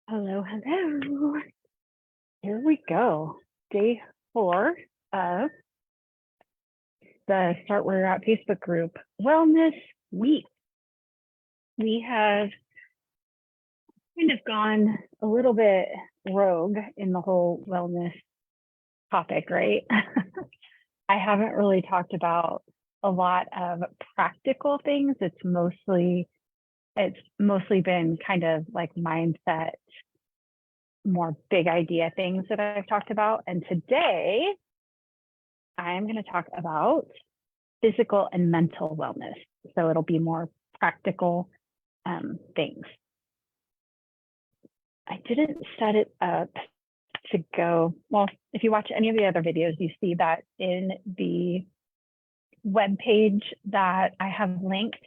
Hello, hello. Here we go. Day 4 of the Start Where You're At Facebook group, Wellness Week. We have kind of gone a little bit rogue in the whole wellness topic, right? I haven't really talked about a lot of practical things. It's mostly been kind of like mindset, more big idea things that I've talked about. And today I'm going to talk about physical and mental wellness. So it'll be more practical things. I didn't set it up to go, well, if you watch any of the other videos, you see that in the web page that I have linked,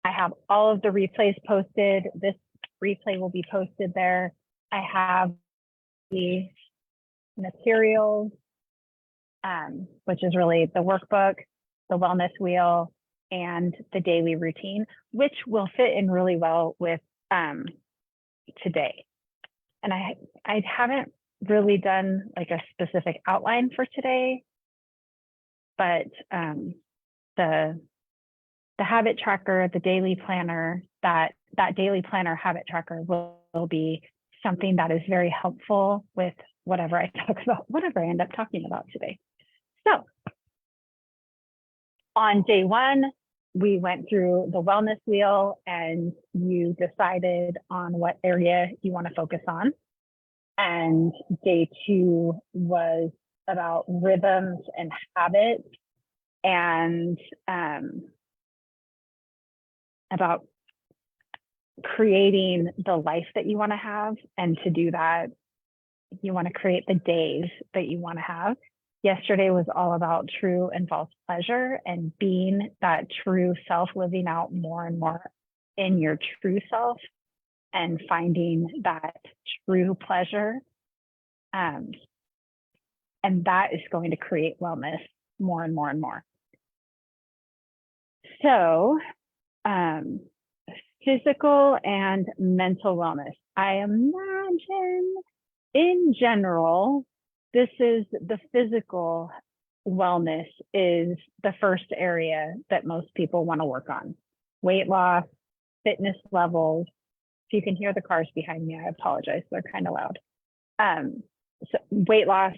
I have all of the replays posted. This replay will be posted there. I have the materials, which is really the workbook, the wellness wheel, and the daily routine, which will fit in really well with today. And I haven't really done like a specific outline for today, but the habit tracker, the daily planner, that daily planner habit tracker will be something that is very helpful with whatever I talk about, whatever I end up talking about today. So on day 1, we went through the wellness wheel and you decided on what area you want to focus on. And day 2 was about rhythms and habits and about creating the life that you want to have. And to do that, you want to create the days that you want to have. Yesterday was all about true and false pleasure and being that true self, living out more and more in your true self and finding that true pleasure. And that is going to create wellness more and more and more. So, physical and mental wellness. I imagine in general, this is the physical wellness is the first area that most people want to work on. Weight loss, fitness levels. If you can hear the cars behind me, I apologize. They're kind of loud. So weight loss,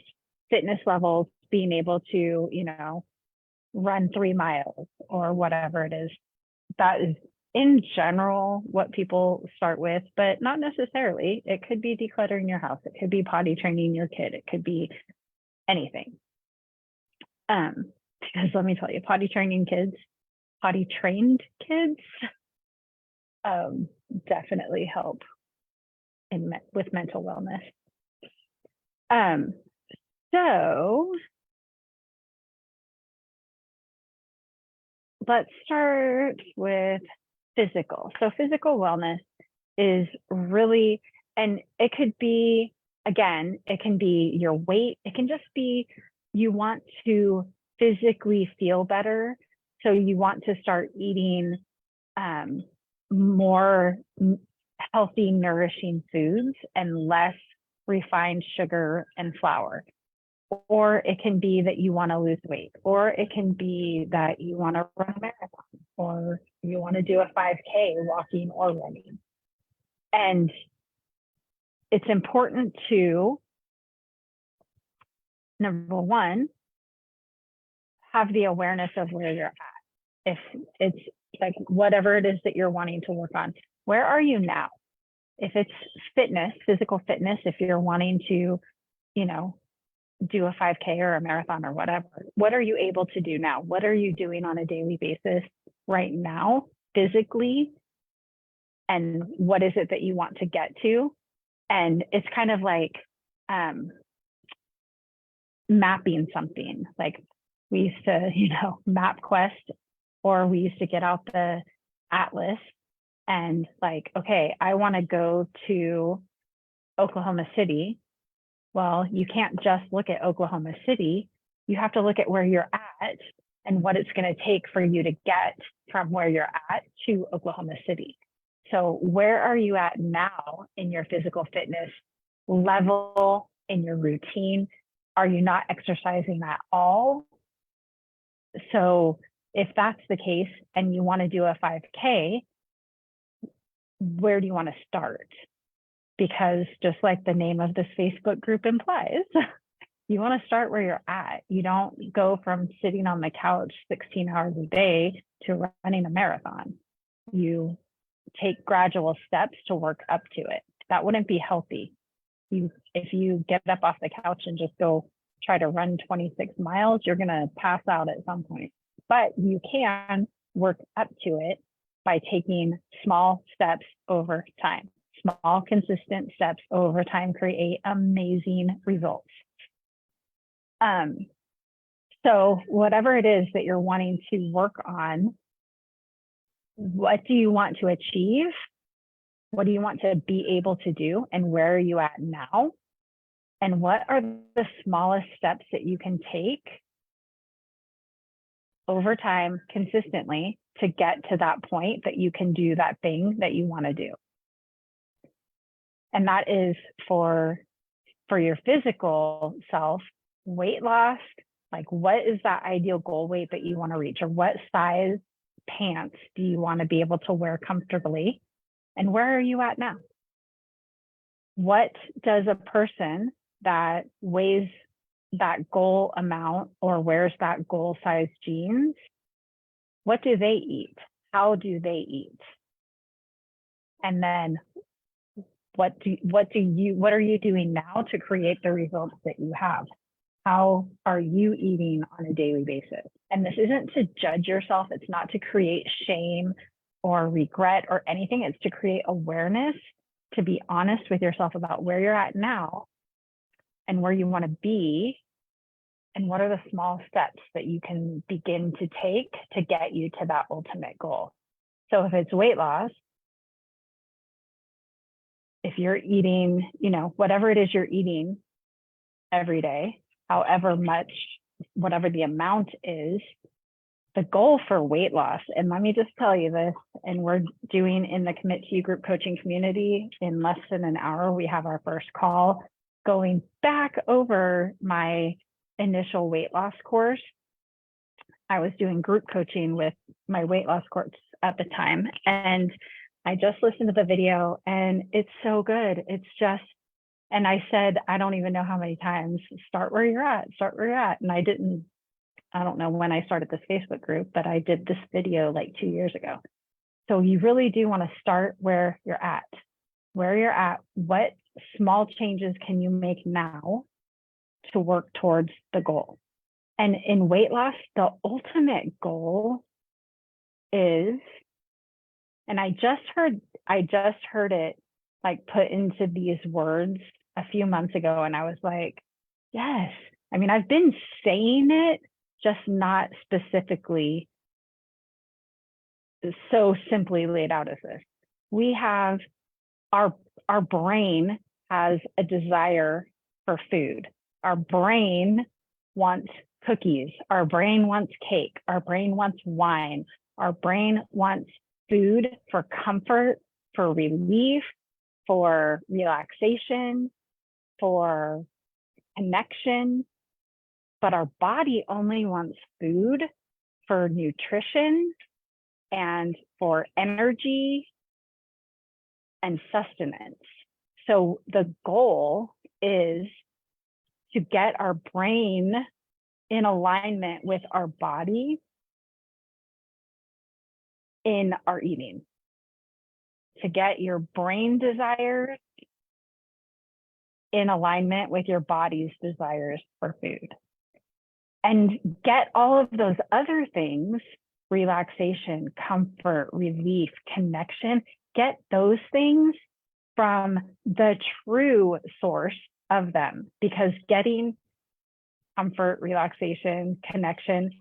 fitness levels, being able to, run 3 miles or whatever it is. That is in general what people start with, but not necessarily. It could be decluttering your house. It could be potty training your kid. It could be anything. Because let me tell you, potty trained kids, definitely help with mental wellness. So let's start with physical. So physical wellness is really, and it could be, again, it can be your weight. It can just be you want to physically feel better. So you want to start eating more healthy, nourishing foods and less refined sugar and flour. Or it can be that you want to lose weight, or it can be that you want to run a marathon, or you want to do a 5K walking or running. And it's important to, number 1, have the awareness of where you're at. If it's like whatever it is that you're wanting to work on, where are you now? If it's fitness, physical fitness, if you're wanting to, do a 5K or a marathon or whatever, what are you able to do now? What are you doing on a daily basis right now, physically? And what is it that you want to get to? And it's kind of like mapping something. Like we used to, MapQuest, or we used to get out the atlas and like, okay, I want to go to Oklahoma City. Well, you can't just look at Oklahoma City. You have to look at where you're at and what it's going to take for you to get from where you're at to Oklahoma City. So where are you at now in your physical fitness level, in your routine? Are you not exercising at all? So if that's the case and you want to do a 5K, where do you want to start? Because just like the name of this Facebook group implies, you want to start where you're at. You don't go from sitting on the couch 16 hours a day to running a marathon. You take gradual steps to work up to it. That wouldn't be healthy. If you get up off the couch and just go try to run 26 miles, you're going to pass out at some point. But you can work up to it by taking small steps over time. Small, consistent steps over time create amazing results. So whatever it is that you're wanting to work on, what do you want to achieve? What do you want to be able to do? And where are you at now? And what are the smallest steps that you can take over time consistently to get to that point that you can do that thing that you want to do? And that is for your physical self, weight loss. Like, what is that ideal goal weight that you want to reach? Or what size pants do you want to be able to wear comfortably? And where are you at now? What does a person that weighs that goal amount or wears that goal size jeans, what do they eat? How do they eat? And then what are you doing now to create the results that you have? How are you eating on a daily basis? And this isn't to judge yourself. It's not to create shame or regret or anything. It's to create awareness, to be honest with yourself about where you're at now and where you want to be, and what are the small steps that you can begin to take to get you to that ultimate goal. So if it's weight loss, if you're eating, whatever it is you're eating every day, however much, whatever the amount is, the goal for weight loss, and let me just tell you this, and we're doing in the Commit to You group coaching community in less than an hour, we have our first call going back over my initial weight loss course. I was doing group coaching with my weight loss course at the time, and I just listened to the video and it's so good. It's just, and I said, I don't even know how many times, start where you're at, start where you're at. And I don't know when I started this Facebook group, but I did this video like 2 years ago. So you really do want to start where you're at. Where you're at, what small changes can you make now to work towards the goal? And in weight loss, the ultimate goal is, and I just heard it like put into these words a few months ago, and I was like, yes. I mean, I've been saying it, just not specifically so simply laid out as this. We have our brain has a desire for food. Our brain wants cookies. Our brain wants cake. Our brain wants wine. Our brain wants food for comfort, for relief, for relaxation, for connection. But our body only wants food for nutrition and for energy and sustenance. So the goal is to get our brain in alignment with our body in our eating, to get your brain desires in alignment with your body's desires for food, and get all of those other things, relaxation, comfort, relief, connection, get those things from the true source of them, because getting comfort, relaxation, connection,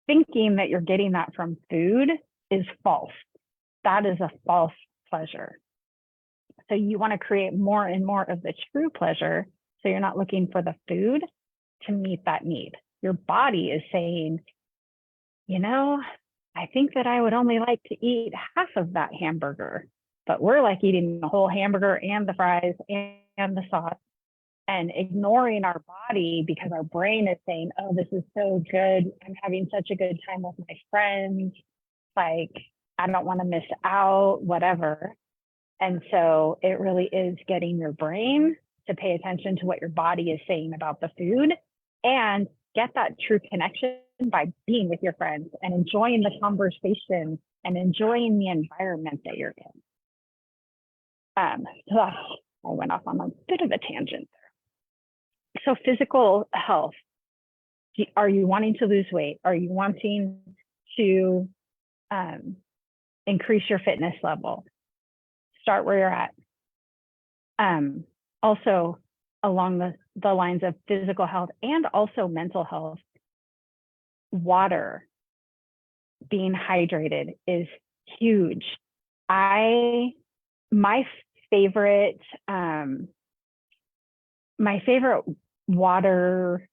thinking that you're getting that from food is false. That is a false pleasure. So you want to create more and more of the true pleasure, so you're not looking for the food to meet that need. Your body is saying, I think that I would only like to eat half of that hamburger, but we're like eating the whole hamburger and the fries and the sauce and ignoring our body because our brain is saying, oh, this is so good. I'm having such a good time with my friends. Like, I don't want to miss out, whatever. And so it really is getting your brain to pay attention to what your body is saying about the food and get that true connection by being with your friends and enjoying the conversation and enjoying the environment that you're in. So I went off on a bit of a tangent there. So physical health, are you wanting to lose weight? Are you wanting to increase your fitness level? Start where you're at. Also, along the lines of physical health and also mental health, water, being hydrated is huge. My favorite water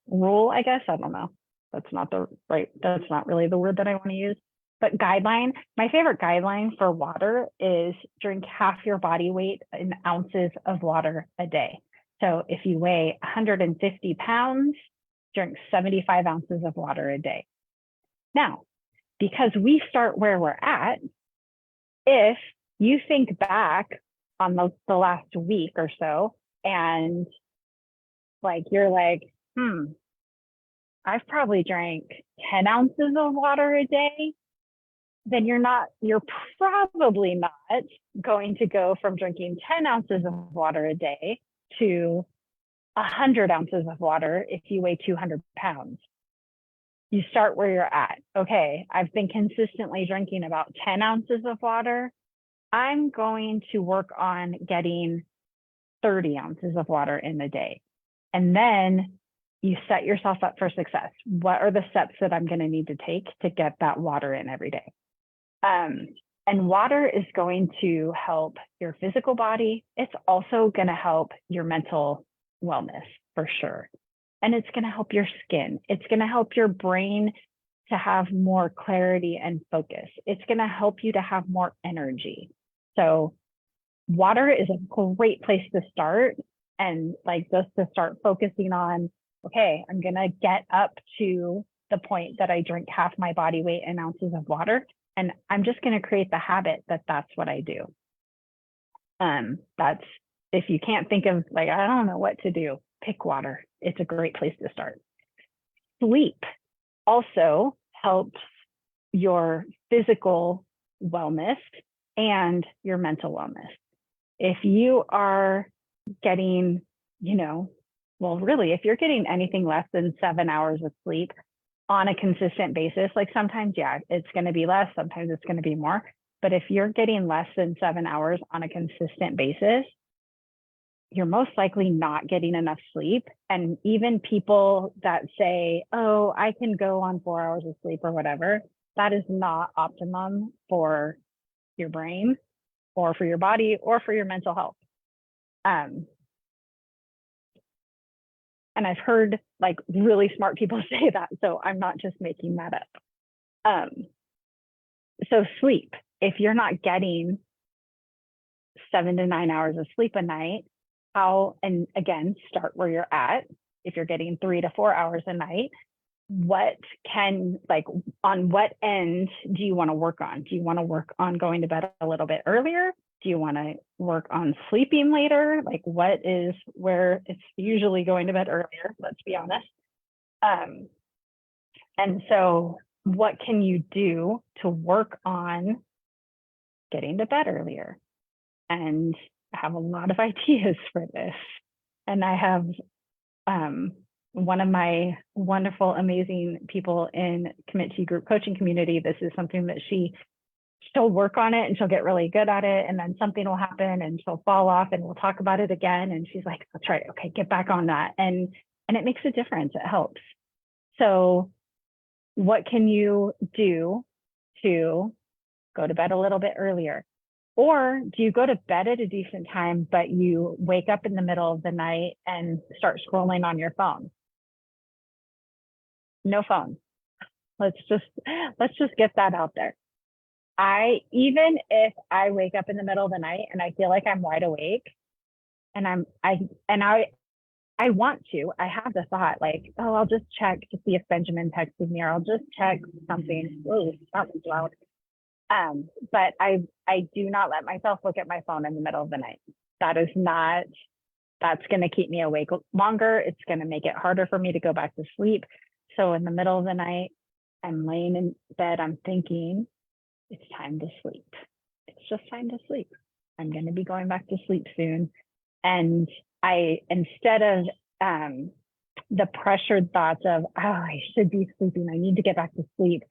rule, I guess, I don't know. That's not really the word that I want to use. But guideline, my favorite guideline for water is drink half your body weight in ounces of water a day. So if you weigh 150 pounds, drink 75 ounces of water a day. Now, because we start where we're at, if you think back on the last week or so, and like you're like, I've probably drank 10 ounces of water a day, then you're probably not going to go from drinking 10 ounces of water a day to 100 ounces of water if you weigh 200 pounds. You start where you're at. Okay, I've been consistently drinking about 10 ounces of water. I'm going to work on getting 30 ounces of water in a day. And then you set yourself up for success. What are the steps that I'm going to need to take to get that water in every day? And water is going to help your physical body. It's also going to help your mental wellness for sure. And it's going to help your skin. It's going to help your brain to have more clarity and focus. It's going to help you to have more energy. So water is a great place to start, and like just to start focusing on, okay, I'm going to get up to the point that I drink half my body weight in ounces of water. And I'm just going to create the habit that that's what I do. That's, if you can't think of, like, I don't know what to do, pick water. It's a great place to start. Sleep also helps your physical wellness and your mental wellness. If you are getting, if you're getting anything less than 7 hours of sleep on a consistent basis, like sometimes, yeah, it's going to be less, sometimes it's going to be more. But if you're getting less than 7 hours on a consistent basis, you're most likely not getting enough sleep. And even people that say, oh, I can go on 4 hours of sleep or whatever, that is not optimum for your brain or for your body or for your mental health. And I've heard like really smart people say that, so I'm not just making that up. So sleep, if you're not getting 7 to 9 hours of sleep a night, and again, start where you're at. If you're getting 3 to 4 hours a night, on what end do you want to work on? Do you want to work on going to bed a little bit earlier? Do you want to work on sleeping later? Like, what is where it's usually going to bed earlier? Let's be honest. And so what can you do to work on getting to bed earlier? And I have a lot of ideas for this. And I have one of my wonderful, amazing people in Commit to You group coaching community. This is something that she'll work on it and she'll get really good at it. And then something will happen and she'll fall off and we'll talk about it again. And she's like, that's right. Okay, get back on that. And it makes a difference. It helps. So what can you do to go to bed a little bit earlier? Or do you go to bed at a decent time, but you wake up in the middle of the night and start scrolling on your phone? No phone. Let's just get that out there. Even if I wake up in the middle of the night and I feel like I'm wide awake and I want to, I have the thought like, oh, I'll just check to see if Benjamin texted me, or I'll just check something. Oh, that was loud. But I do not let myself look at my phone in the middle of the night. That's going to keep me awake longer. It's going to make it harder for me to go back to sleep. So in the middle of the night, I'm laying in bed, I'm thinking, it's time to sleep. It's just time to sleep. I'm going to be going back to sleep soon. And instead of the pressured thoughts of, oh, I should be sleeping, I need to get back to sleep.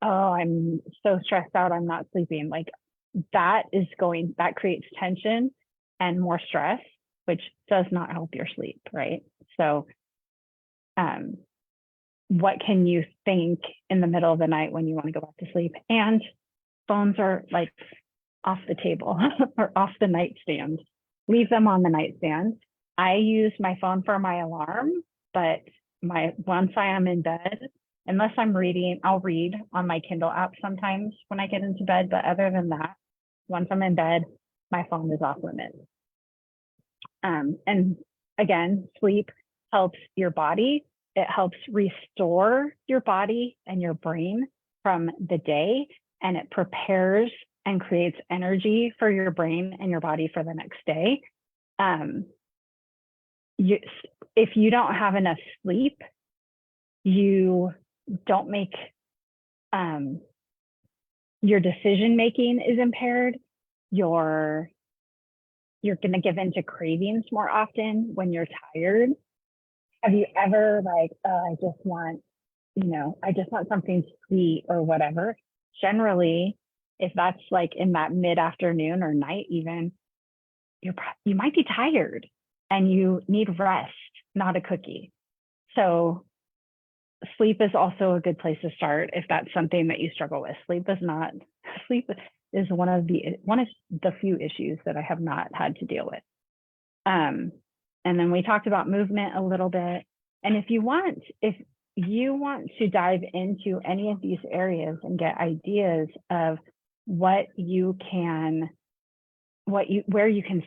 Oh, I'm so stressed out, I'm not sleeping. Like that creates tension and more stress, which does not help your sleep, right? So what can you think in the middle of the night when you want to go back to sleep? And phones are like off the table or off the nightstand. Leave them on the nightstand. I use my phone for my alarm, but once I am in bed, unless I'm reading, I'll read on my Kindle app sometimes when I get into bed. But other than that, once I'm in bed, my phone is off limits. And again, sleep helps your body. It helps restore your body and your brain from the day, and it prepares and creates energy for your brain and your body for the next day. If you don't have enough sleep, you don't make, your decision making is impaired. You're going to give into cravings more often when you're tired. Have you ever like, I just want something sweet or whatever? Generally, if that's like in that mid-afternoon or night even, you might be tired and you need rest, not a cookie. So sleep is also a good place to start if that's something that you struggle with. Sleep is one of the few issues that I have not had to deal with. And then we talked about movement a little bit. And if you want to dive into any of these areas and get ideas of where you can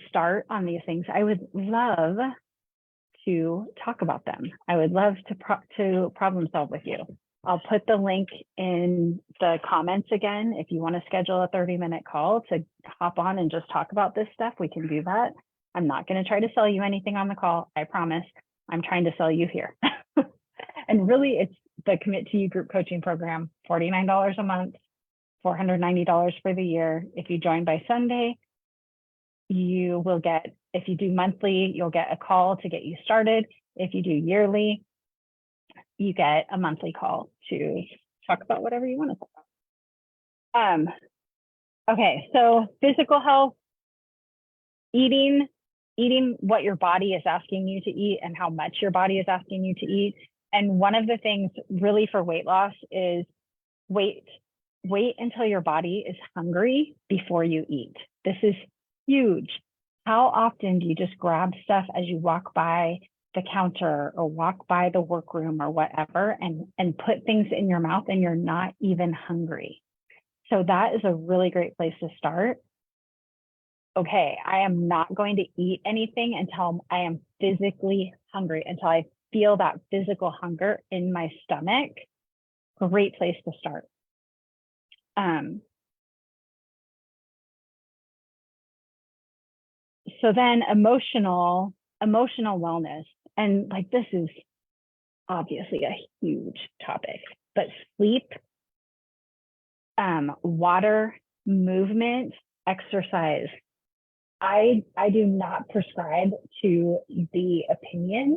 start on these things, I would love to talk about them. I would love to problem solve with you. I'll put the link in the comments again. If you want to schedule a 30-minute call to hop on and just talk about this stuff, we can do that. I'm not going to try to sell you anything on the call, I promise. I'm trying to sell you here. And really, it's the Commit to You group coaching program, $49 a month, $490 for the year. If you join by Sunday, you will get, if you do monthly, you'll get a call to get you started. If you do yearly, you get a monthly call to talk about whatever you want to talk about. Okay, so physical health, eating what your body is asking you to eat and how much your body is asking you to eat. And one of the things really for weight loss is wait until your body is hungry before you eat. This is huge. How often do you just grab stuff as you walk by the counter or walk by the workroom or whatever and put things in your mouth and you're not even hungry? So that is a really great place to start. Okay, I am not going to eat anything until I am physically hungry, until I feel that physical hunger in my stomach. Great place to start. So then emotional wellness, and like this is obviously a huge topic, but sleep, water, movement, exercise. I do not prescribe to the opinion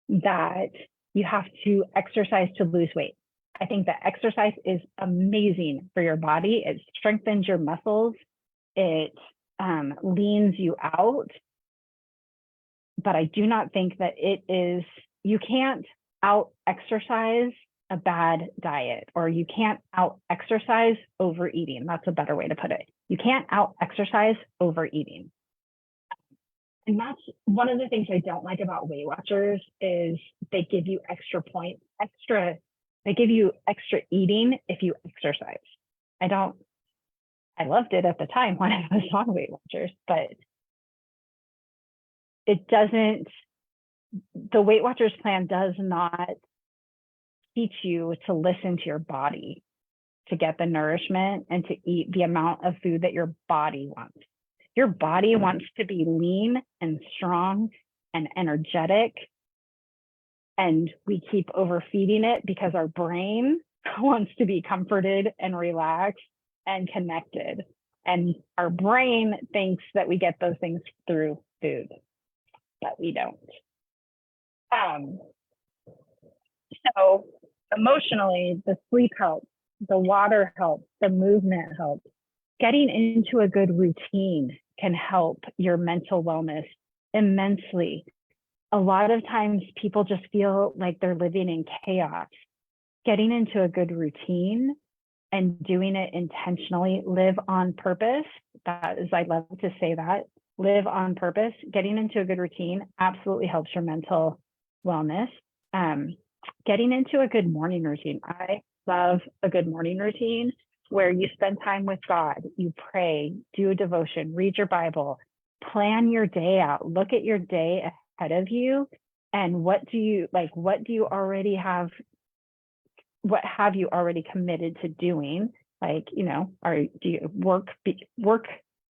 that you have to exercise to lose weight. I think that exercise is amazing for your body. It strengthens your muscles. It leans you out. But I do not think that you can't out-exercise a bad diet, or you can't out-exercise overeating. That's a better way to put it. You can't out-exercise overeating. And that's one of the things I don't like about Weight Watchers is they give you extra points, they give you extra eating if you exercise. I don't I loved it at the time when I was on Weight Watchers, but it doesn't, the Weight Watchers plan does not teach you to listen to your body to get the nourishment and to eat the amount of food that your body wants. Your body wants to be lean and strong and energetic. And we keep overfeeding it because our brain wants to be comforted and relaxed and connected. And our brain thinks that we get those things through food, but we don't. So emotionally, the sleep helps, the water helps, the movement helps. Getting into a good routine can help your mental wellness immensely. A lot of times people just feel like they're living in chaos. Getting into a good routine and doing it intentionally, live on purpose. That is, I love to say that, live on purpose. Getting into a good routine absolutely helps your mental wellness. Getting into a good morning routine. I love a good morning routine where you spend time with God, you pray, do a devotion, read your Bible, plan your day out, look at your day ahead of you, and what do you already have, what have you already committed to doing? Like, you know, do you work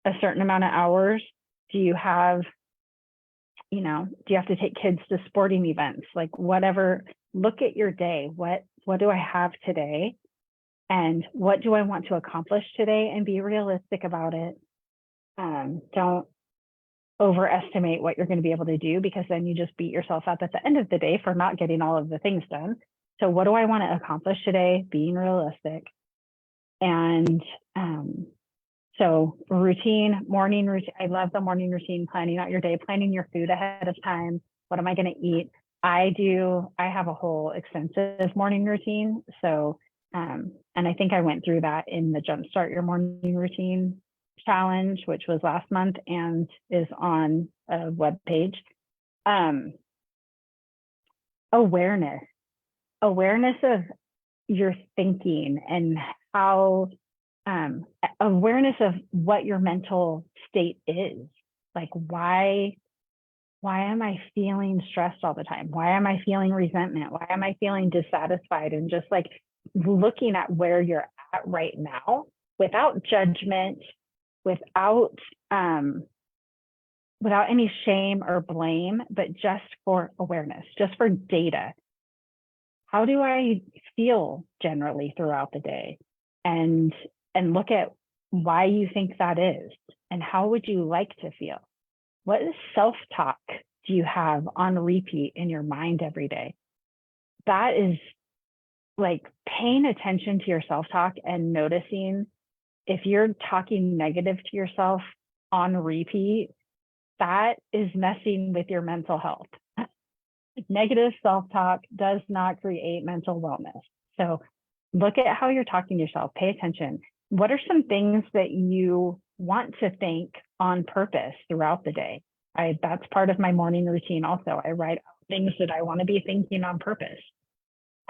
a certain amount of hours? Do you have, you know, do you have to take kids to sporting events? Like whatever, look at your day. What do I have today? And what do I want to accomplish today? And be realistic about it. Don't overestimate what you're going to be able to do, because then you just beat yourself up at the end of the day for not getting all of the things done. So what do I want to accomplish today? Being realistic. And so routine, morning routine. I love the morning routine, planning out your day, planning your food ahead of time. What am I going to eat? I have a whole extensive morning routine. So, and I think I went through that in the Jumpstart Your Morning Routine challenge, which was last month and is on a webpage. Awareness of your thinking and how, awareness of what your mental state is. Like, why am I feeling stressed all the time? Why am I feeling resentment? Why am I feeling dissatisfied? And just like looking at where you're at right now without judgment, without any shame or blame, but just for awareness, just for data. How do I feel generally throughout the day? And look at why you think that is, and how would you like to feel? What self-talk do you have on repeat in your mind every day? That is like paying attention to your self-talk and noticing if you're talking negative to yourself on repeat, that is messing with your mental health. Negative self-talk does not create mental wellness. So look at how you're talking to yourself, pay attention. What are some things that you want to think on purpose throughout the day? That's part of my morning routine also. I write out things that I want to be thinking on purpose.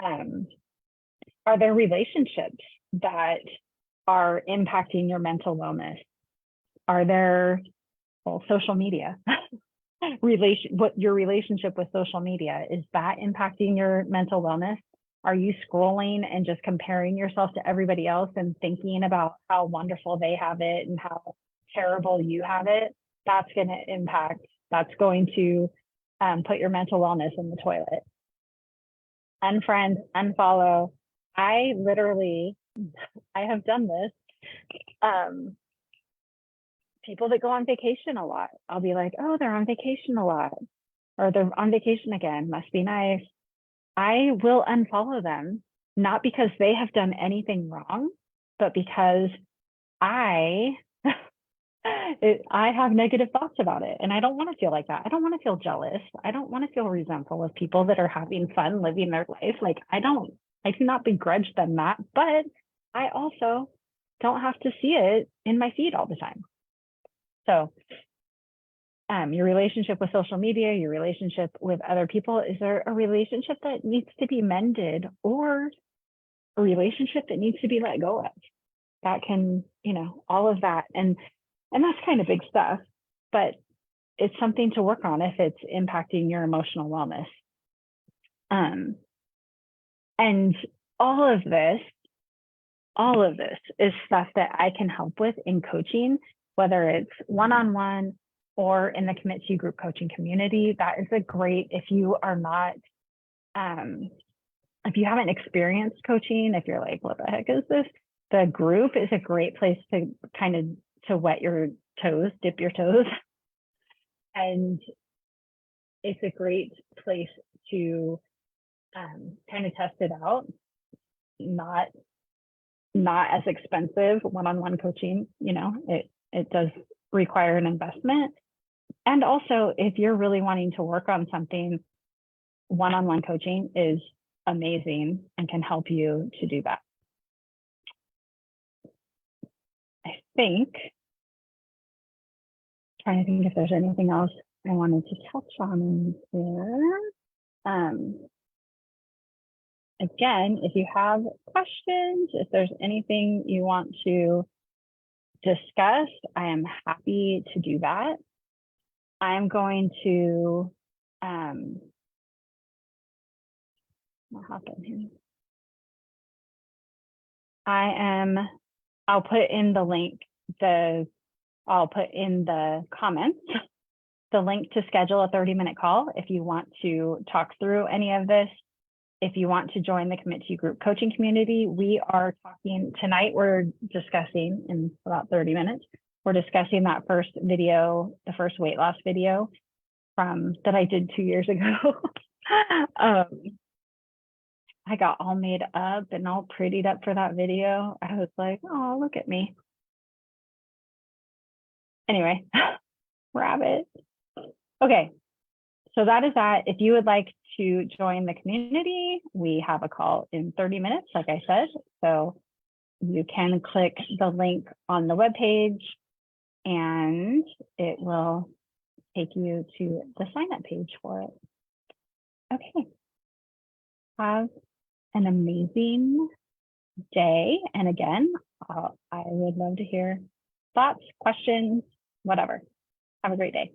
Are there relationships that are impacting your mental wellness? Are there, social media? What your relationship with social media, is that impacting your mental wellness? Are you scrolling and just comparing yourself to everybody else and thinking about how wonderful they have it and how terrible you have it? That's going to put your mental wellness in the toilet. Unfriend, unfollow. I have done this. People that go on vacation a lot, I'll be like, oh, they're on vacation a lot, or they're on vacation again, must be nice. I will unfollow them, not because they have done anything wrong, but because I have negative thoughts about it. And I don't want to feel like that. I don't want to feel jealous. I don't want to feel resentful of people that are having fun living their life. Like, I do not begrudge them that, but I also don't have to see it in my feed all the time. So your relationship with social media, your relationship with other people, is there a relationship that needs to be mended or a relationship that needs to be let go of? that can, you know, all of that. And that's kind of big stuff, but it's something to work on if it's impacting your emotional wellness. And all of this is stuff that I can help with in coaching, whether it's one-on-one or in the Commit to You group coaching community. That is a great, if you are not, if you haven't experienced coaching, if you're like, what the heck is this? The group is a great place to kind of to wet your toes, dip your toes. And it's a great place to kind of test it out. Not as expensive one-on-one coaching, you know, it does require an investment. And also, if you're really wanting to work on something, one-on-one coaching is amazing and can help you to do that. I think, trying to think if there's anything else I wanted to touch on in here. Again, if you have questions, if there's anything you want to discuss, I am happy to do that. I'm going to, what happened here? I'll put in the link, I'll put in the comments, the link to schedule a 30-minute call if you want to talk through any of this. If you want to join the Commit to You group coaching community, we are talking tonight, we're discussing in about 30 minutes, we're discussing that first video, the first weight loss video that I did 2 years ago. I got all made up and all prettied up for that video. I was like, oh, look at me. Anyway, rabbit. Okay, so that is that. If you would like to join the community, we have a call in 30 minutes, like I said. So you can click the link on the webpage and it will take you to the sign up page for it. Okay. Have an amazing day. And again, I would love to hear thoughts, questions, whatever. Have a great day.